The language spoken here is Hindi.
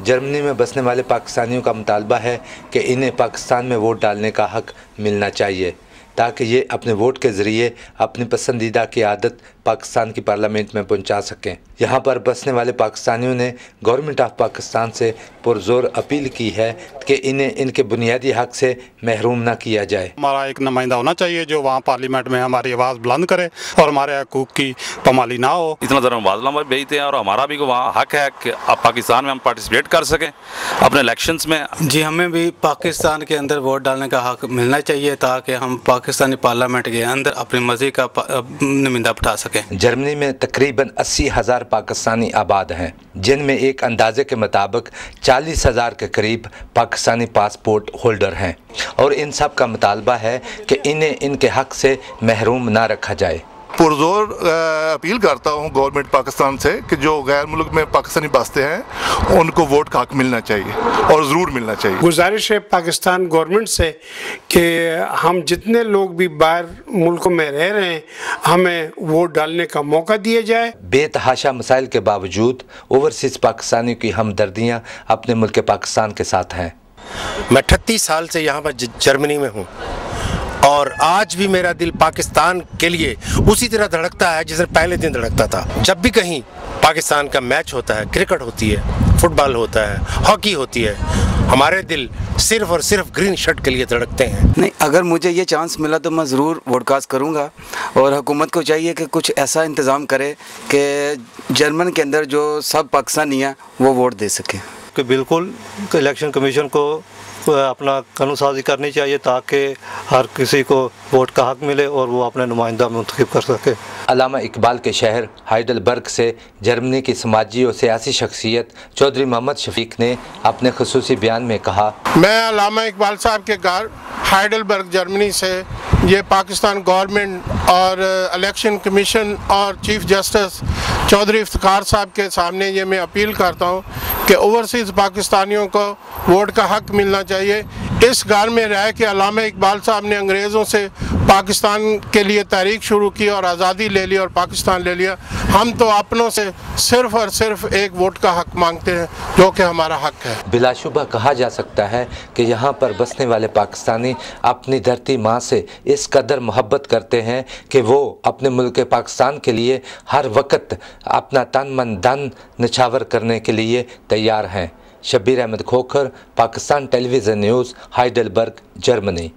जर्मनी में बसने वाले पाकिस्तानियों का मुतालबा है कि इन्हें पाकिस्तान में वोट डालने का हक मिलना चाहिए ताकि ये अपने वोट के ज़रिए अपनी पसंदीदा की आदत पाकिस्तान की पार्लियामेंट में पहुंचा सकें। यहाँ पर बसने वाले पाकिस्तानियों ने गवर्नमेंट ऑफ पाकिस्तान से पुरजोर अपील की है कि इन्हें इनके बुनियादी हक से महरूम न किया जाए। हमारा एक नुमाइंदा होना चाहिए जो वहाँ पार्लियामेंट में हमारी आवाज़ बुलंद करे और हमारे हकूक़ की पामाली ना हो। इतना ज़रा मुबादला में भेजते हैं और हमारा भी वहाँ हक है कि अब पाकिस्तान में हम पार्टिसिपेट कर सकें अपने इलेक्शंस में। जी, हमें भी पाकिस्तान के अंदर वोट डालने का हक मिलना चाहिए ताकि हम पाकिस्तानी पार्लियामेंट के अंदर अपनी मर्जी का नुमाइंदा बिठा सकें। जर्मनी में तकरीबन 80,000 पाकिस्तानी आबाद हैं, जिनमें एक अंदाजे के मुताबिक 40,000 के करीब पाकिस्तानी पासपोर्ट होल्डर हैं और इन सब का मुतालबा है कि इन्हें इनके हक से महरूम ना रखा जाए। पुरजोर अपील करता हूँ गवर्नमेंट पाकिस्तान से कि जो गैर मुल्क में पाकिस्तानी बसते हैं उनको वोट का हक मिलना चाहिए और ज़रूर मिलना चाहिए। गुजारिश है पाकिस्तान गवर्नमेंट से कि हम जितने लोग भी बाहर मुल्कों में रह रहे हैं हमें वोट डालने का मौका दिया जाए। बेतहाशा मसाइल के बावजूद ओवरसीज़ पाकिस्तानियों की हमदर्दियाँ अपने मुल्क पाकिस्तान के साथ हैं। मैं 38 साल से यहाँ पर जर्मनी में हूँ और आज भी मेरा दिल पाकिस्तान के लिए उसी तरह धड़कता है जिस पहले दिन धड़कता था। जब भी कहीं पाकिस्तान का मैच होता है, क्रिकेट होती है, फुटबॉल होता है, हॉकी होती है, हमारे दिल सिर्फ और सिर्फ ग्रीन शर्ट के लिए धड़कते हैं। नहीं, अगर मुझे ये चांस मिला तो मैं ज़रूर वोटकास्ट करूँगा और हुकूमत को चाहिए कि कुछ ऐसा इंतज़ाम करे कि जर्मन के अंदर जो सब पाकिस्तानी हैं वो वोट दे सकें। कि बिल्कुल इलेक्शन कमीशन को अपना कानून साजी करनी चाहिए ताकि हर किसी को वोट का हक मिले और वो अपने नुमाइंदा मुंतखब कर सके। अल्लामा इकबाल के शहर हाइडलबर्ग से जर्मनी की समाजी और सियासी शख्सियत चौधरी मोहम्मद शफीक ने अपने खुसूसी बयान में कहा, मैं अल्लामा इकबाल साहब के घर हाइडलबर्ग जर्मनी से ये पाकिस्तान गवर्नमेंट और इलेक्शन कमीशन और चीफ जस्टिस चौधरी इफ्तिखार साहब के सामने ये मैं अपील करता हूँ कि ओवरसीज़ पाकिस्तानियों को वोट का हक मिलना चाहिए। इस घर में रह के अल्लामा इकबाल साहब ने अंग्रेज़ों से पाकिस्तान के लिए तहरीक शुरू की और आज़ादी ले ली और पाकिस्तान ले लिया। हम तो अपनों से सिर्फ और सिर्फ एक वोट का हक मांगते हैं जो कि हमारा हक है। बिलाशुबा कहा जा सकता है कि यहाँ पर बसने वाले पाकिस्तानी अपनी धरती माँ से इस कदर मोहब्बत करते हैं कि वो अपने मुल्क पाकिस्तान के लिए हर वक्त अपना तन मन धन निछावर करने के लिए तैयार हैं। Shabbir Ahmed Khokhar, Pakistan television news, Heidelberg, Germany.